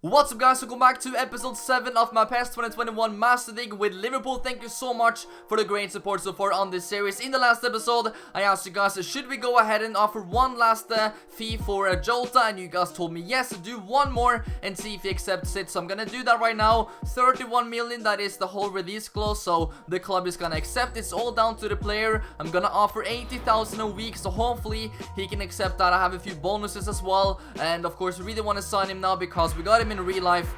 What's up guys, welcome back to episode 7 of my PES 2021 Matchday with Liverpool. Thank you so much for the great support so far on this series. In the last episode, I asked you guys, should we go ahead and offer one last fee for Jota? And you guys told me yes, do one more and see if he accepts it. So I'm gonna do that right now. 31 million, that is the whole release clause, so the club is gonna accept. It's all down to the player. I'm gonna offer 80,000 a week, so hopefully he can accept that. I have a few bonuses as well, and of course we really want to sign him now because we got him in real life,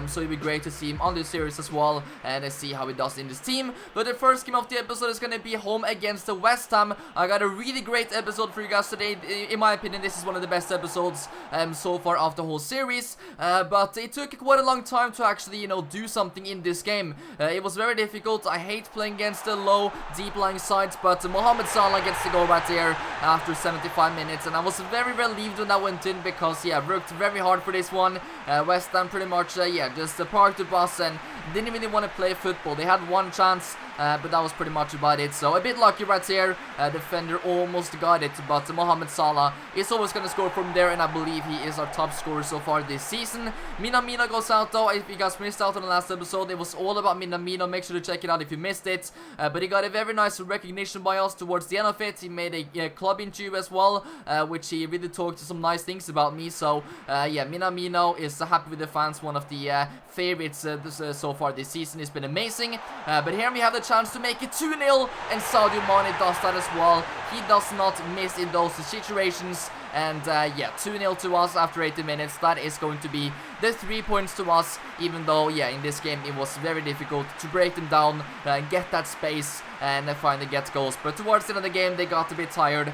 so it'd be great to see him on this series as well and see how he does in this team. But the first game of the episode is going to be home against the West Ham. I got a really great episode for you guys today. In my opinion, this is one of the best episodes so far of the whole series, but it took quite a long time to actually, do something in this game. It was very difficult. I hate playing against the low, deep-lying sides, but Mohamed Salah gets the goal right there after 75 minutes, and I was very relieved when that went in because, yeah, I worked very hard for this one. West Ham pretty much, just parked the bus and didn't really want to play football. They had one chance, but that was pretty much about it. So a bit lucky right here. Defender almost got it, but Mohamed Salah is always going to score from there, and I believe he is our top scorer so far this season. Minamino goes out though. If you guys missed out on the last episode, it was all about Minamino. Make sure to check it out if you missed it. But he got a very nice recognition by us towards the end of it. He made a club interview as well, which he really talked some nice things about me. So yeah, Minamino is happy with the fans. One of the favorites so far this season. It's been amazing. But here we have the chance to make it 2-0, and Sadio Mane does that as well. He does not miss in those situations. And yeah, 2-0 to us after 80 minutes. That is going to be the 3 points to us, even though, yeah, in this game it was very difficult to break them down, get that space, and finally get goals. But towards the end of the game, they got a bit tired.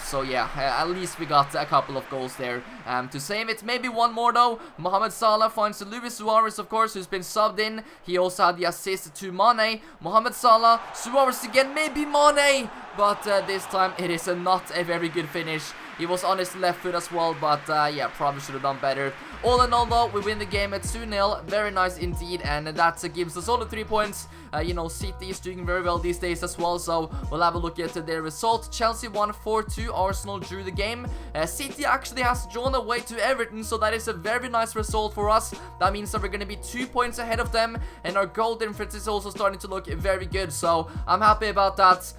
So yeah, at least we got a couple of goals there to save it. Maybe one more though. Mohamed Salah finds Luis Suarez, of course, who's been subbed in. He also had the assist to Mane. Mohamed Salah, Suarez again, maybe Mane. But this time it is not a very good finish. He was on his left foot as well, but yeah, probably should have done better. All in all though, we win the game at 2-0. Very nice indeed, and that gives us all the 3 points. City is doing very well these days as well, so we'll have a look at their result. Chelsea won 4-2, Arsenal drew the game. City actually has drawn away to Everton, so that is a very nice result for us. That means that we're going to be 2 points ahead of them, and our goal difference is also starting to look very good, so I'm happy about that.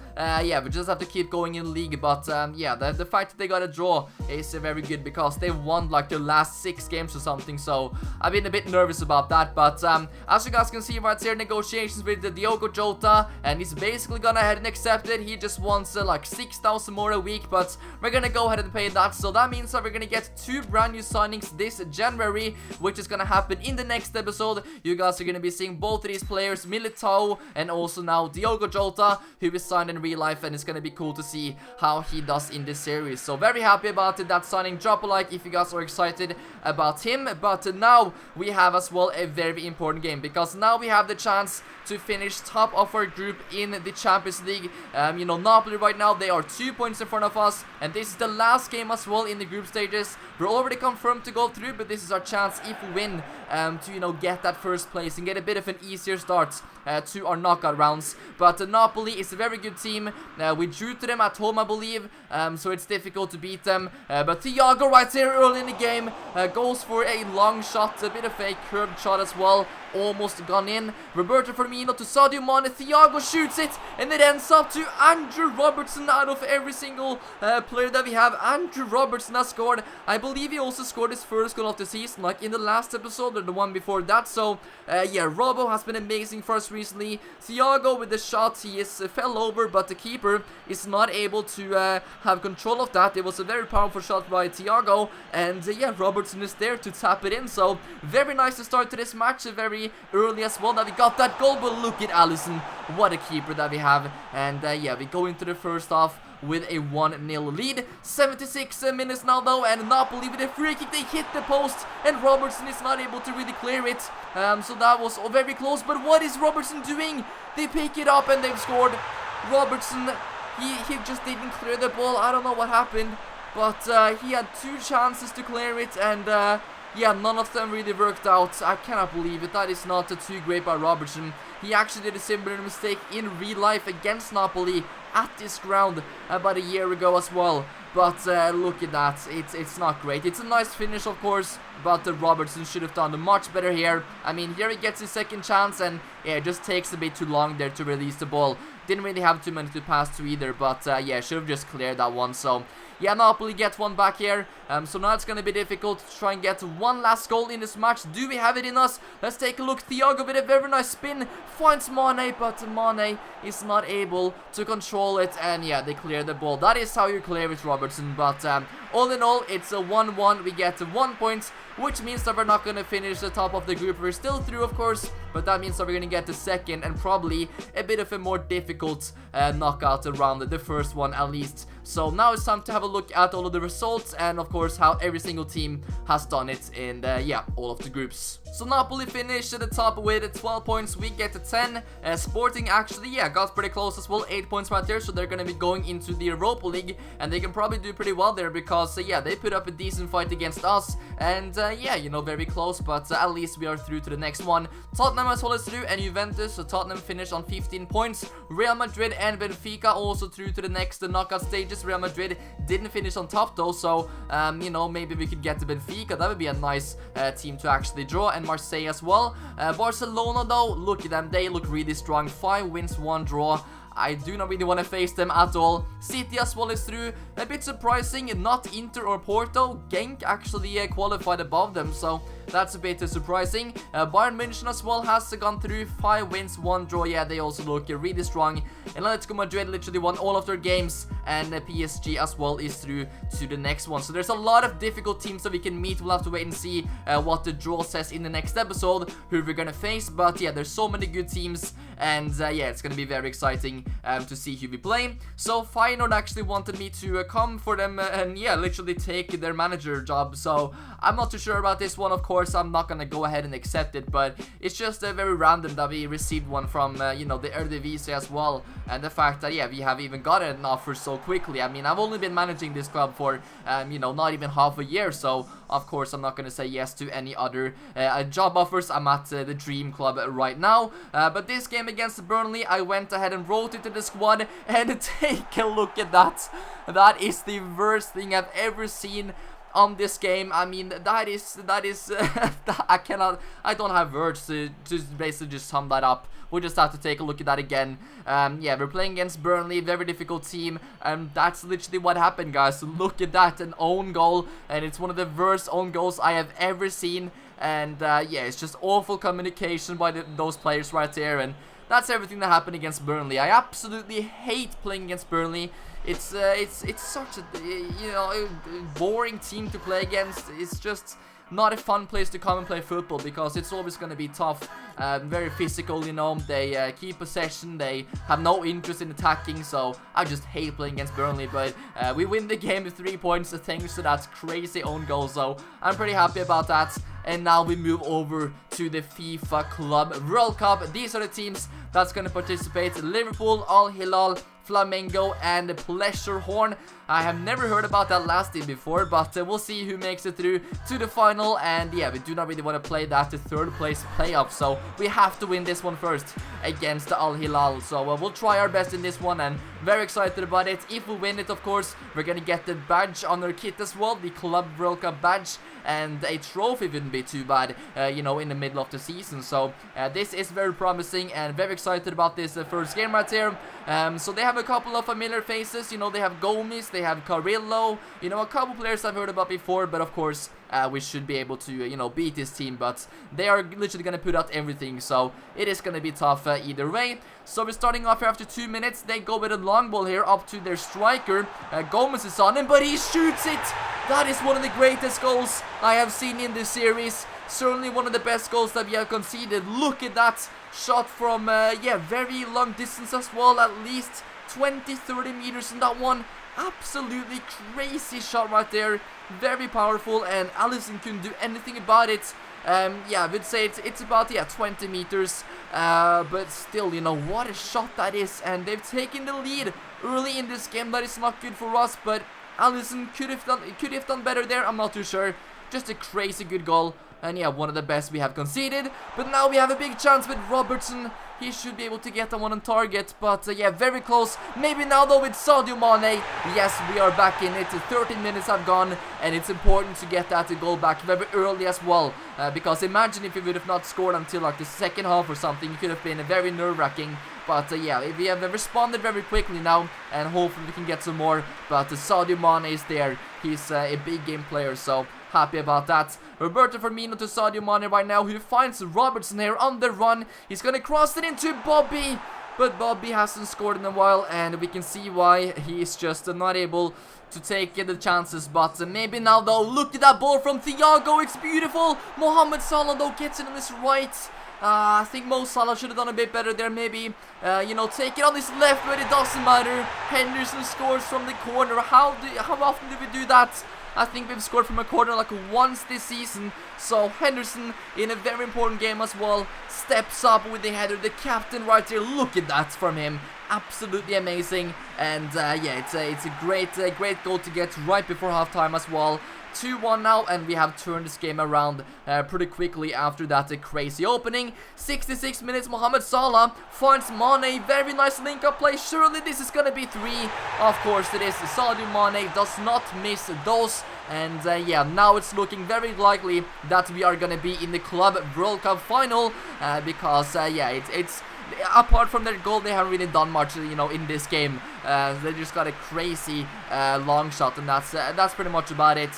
Yeah, we just have to keep going in the league, but yeah, the fact that they got a draw is very good because they won like their last 6 games or something, so I've been a bit nervous about that. But as you guys can see right here, negotiations with the THIAGO Jota, and he's basically gone ahead and accepted. He just wants like 6,000 more a week, but we're gonna go ahead and pay that. So that means that we're gonna get 2 brand new signings this January, which is gonna happen in the next episode. You guys are gonna be seeing both of these players, Militao and also now THIAGO Jota, who is signed in real life, and it's gonna be cool to see how he does in this series. So very happy about it, that signing. Drop a like if you guys are excited about him. But now we have as well a very important game, because now we have the chance to finish top of our group in the Champions League. Napoli right now, they are 2 points in front of us, and this is the last game as well in the group stages. We're already confirmed to go through, but this is our chance if we win to get that first place and get a bit of an easier start to our knockout rounds. But Napoli is a very good team. We drew to them at home, I believe, so it's difficult to beat them. But THIAGO right here early in the game goes for a long shot, a bit of a curved shot as well, almost gone in. Roberto Firmino to Sadio Mane. THIAGO shoots it, and it ends up to Andrew Robertson. Out of every single player that we have, Andrew Robertson has scored. I believe he also scored his first goal of the season, like in the last episode or the one before that. So yeah, Robo has been amazing for us recently. THIAGO with the shot, he fell over, but the keeper is not able to have control of that. It was a very powerful shot by THIAGO, and yeah, Robertson is there to tap it in. So very nice to start to this match, very early as well that we got that goal. But look at Allison, what a keeper that we have. And yeah, we go into the first half with a 1-0 lead. 76 minutes now though, and Napoli with a free kick, they hit the post, and Robertson is not able to really clear it. So that was very close. But what is Robertson doing? They pick it up and they've scored. Robertson, he just didn't clear the ball. I don't know what happened, but he had 2 chances to clear it, and yeah, none of them really worked out. I cannot believe it. That is not too great by Robertson. He actually did a similar mistake in real life against Napoli at this ground about a year ago as well. But look at that, it's not great. It's a nice finish, of course, but Robertson should have done much better here. I mean, here he gets his second chance, and yeah, it just takes a bit too long there to release the ball. Didn't really have too many to pass to either, but yeah, should have just cleared that one. So yeah, Napoli gets one back here. So now it's going to be difficult to try and get one last goal in this match. Do we have it in us? Let's take a look. Thiago with a very nice spin. Finds Mane, but Mane is not able to control it. And yeah, they clear the ball. That is how you clear it, Robertson. But all in all, it's a 1-1. We get 1 point, which means that we're not going to finish the top of the group. We're still through, of course, but that means that we're going to get the second and probably a bit of a more difficult knockout around the first one at least. So now it's time to have a look at all of the results and of course how every single team has done it in yeah, all of the groups. So Napoli finished at the top with 12 points, we get to 10. Sporting actually, yeah, got pretty close as well, 8 points right there, so they're going to be going into the Europa League and they can probably do pretty well there because yeah, they put up a decent fight against us and yeah, you know, very close, but at least we are through to the next one. Tottenham as well as through, and Juventus, so Tottenham finished on 15 points. Real Madrid and Benfica also through to the next knockout stages. Real Madrid didn't finish on top though, so you know, maybe we could get to Benfica. That would be a nice team to actually draw, and Marseille as well. Barcelona though, look at them, they look really strong. 5 wins, 1 draw. I do not really want to face them at all. City as well is through. A bit surprising, not Inter or Porto. Genk actually qualified above them, so that's a bit surprising. Bayern München as well has gone through. 5 wins, 1 draw. Yeah, they also look really strong. And Atletico Madrid literally won all of their games, and PSG as well is through to the next one. So there's a lot of difficult teams that we can meet. We'll have to wait and see what the draw says in the next episode, who we're gonna face. But yeah, there's so many good teams, and yeah, it's gonna be very exciting to see who we play. So Feyenoord actually wanted me to come for them and yeah, literally take their manager job. So I'm not too sure about this one, of course. I'm not gonna go ahead and accept it, but it's just very random that we received one from you know, the Eredivisie as well, and the fact that yeah, we have even gotten an offer so quickly. I mean, I've only been managing this club for you know, not even half a year, so of course I'm not gonna say yes to any other job offers. I'm at the dream club right now, but this game against Burnley, I went ahead and wrote it to the squad, and take a look at that. That is the worst thing I've ever seen on this game. I mean, that is I don't have words to basically just sum that up. We'll just have to take a look at that again. Yeah, we're playing against Burnley, very difficult team, and that's literally what happened, guys. Look at that, an own goal, and it's one of the worst own goals I have ever seen. And yeah, it's just awful communication by those players right there, and that's everything that happened against Burnley. I absolutely hate playing against Burnley. It's such a you know, boring team to play against. It's just not a fun place to come and play football because it's always going to be tough, very physical, you know. They keep possession, they have no interest in attacking, so I just hate playing against Burnley. But we win the game with 3 points thanks to that crazy own goal, so I'm pretty happy about that. And now we move over to the FIFA Club World Cup. These are the teams that's going to participate: Liverpool, Al Hilal, Flamengo, and Pleasure Horn. I have never heard about that last team before, but we'll see who makes it through to the final. And yeah, we do not really want to play that to third place playoff, so we have to win this one first against Al Hilal. So we'll try our best in this one, and very excited about it. If we win it, of course, we're gonna get the badge on our kit as well, the Club World Cup badge, and a trophy wouldn't be too bad, you know, in the middle of the season. So this is very promising, and very excited about this first game right here. So they have a couple of familiar faces, you know. They have Gomes, they have Carrillo, you know, a couple players I've heard about before, but of course we should be able to, you know, beat this team. But they are literally gonna put out everything, so it is gonna be tough either way. So we're starting off here after 2 minutes. They go with a long ball here up to their striker. Gomes is on him, but he shoots it. That is one of the greatest goals I have seen in this series. Certainly one of the best goals that we have conceded. Look at that shot from, yeah, very long distance as well. At least 20-30 meters in that one. Absolutely crazy shot right there. Very powerful, and Alisson couldn't do anything about it. Yeah, I would say it's about, yeah, 20 meters. But still, you know, what a shot that is. And they've taken the lead early in this game. That is not good for us, but Alisson could have done better there. I'm not too sure. Just a crazy good goal. And yeah, one of the best we have conceded. But now we have a big chance with Robertson. He should be able to get that one on target. But yeah, very close. Maybe now though with Sadio Mane. Yes, we are back in it. 13 minutes have gone. And it's important to get that goal back very early as well. Because imagine if we would have not scored until like the second half or something. It could have been very nerve-wracking. But yeah, we have responded very quickly now. And hopefully we can get some more. But Sadio Mane is there. He's a big game player, so happy about that. Roberto Firmino to Sadio Mane right now, who finds Robertson here on the run. He's gonna cross it into Bobby, but Bobby hasn't scored in a while, and we can see why. He is just not able to take the chances, but maybe now though. Look at that ball from Thiago, it's beautiful. Mohamed Salah though gets it on his right. I think Mo Salah should have done a bit better there, maybe, you know, take it on his left, but it doesn't matter. Henderson scores from the corner. How often do we do that? I think we've scored from a corner like once this season. So Henderson, in a very important game as well, steps up with the header. The captain right there, look at that from him. Absolutely amazing. And yeah, it's a great goal to get right before halftime as well. 2-1 now, and we have turned this game around pretty quickly after that crazy opening. 66 minutes, Mohamed Salah finds Mane, very nice link-up play. Surely this is gonna be 3. Of course it is. Sadio Mane does not miss those. And yeah, now it's looking very likely that we are gonna be in the Club World Cup final. Because yeah, it's apart from their goal, they haven't really done much, you know, in this game. They just got a crazy long shot, and that's pretty much about it.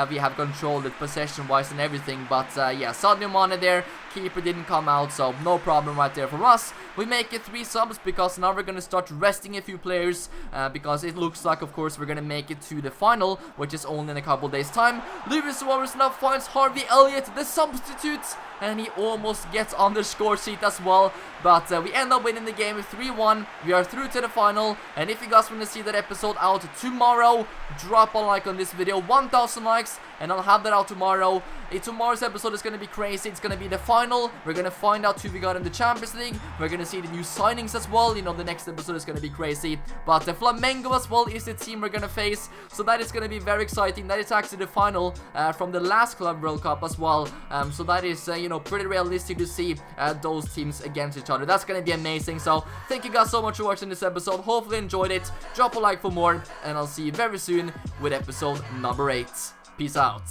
We have controlled it possession-wise and everything, but yeah, Sadio Mane there, keeper didn't come out, so no problem right there for us. We make it 3 subs because now we're gonna start resting a few players, because it looks like, of course, we're gonna make it to the final, which is only in a couple days' time. Luis Suarez now finds Harvey Elliott, the substitute, and he almost gets on the score sheet as well. But we end up winning the game 3-1. We are through to the final, and if you guys want to see that episode out tomorrow, drop a like on this video, 1,000 likes, and I'll have that out tomorrow. Tomorrow's episode is going to be crazy. It's going to be the final. We're going to find out who we got in the Champions League. We're going to see the new signings as well. You know, the next episode is going to be crazy. But the Flamengo as well is the team we're going to face. So that is going to be very exciting. That is actually the final from the last Club World Cup as well. So that is, you know, pretty realistic to see those teams against each other. That's going to be amazing. So thank you guys so much for watching this episode. Hopefully you enjoyed it. Drop a like for more. And I'll see you very soon with episode number 8. Peace out.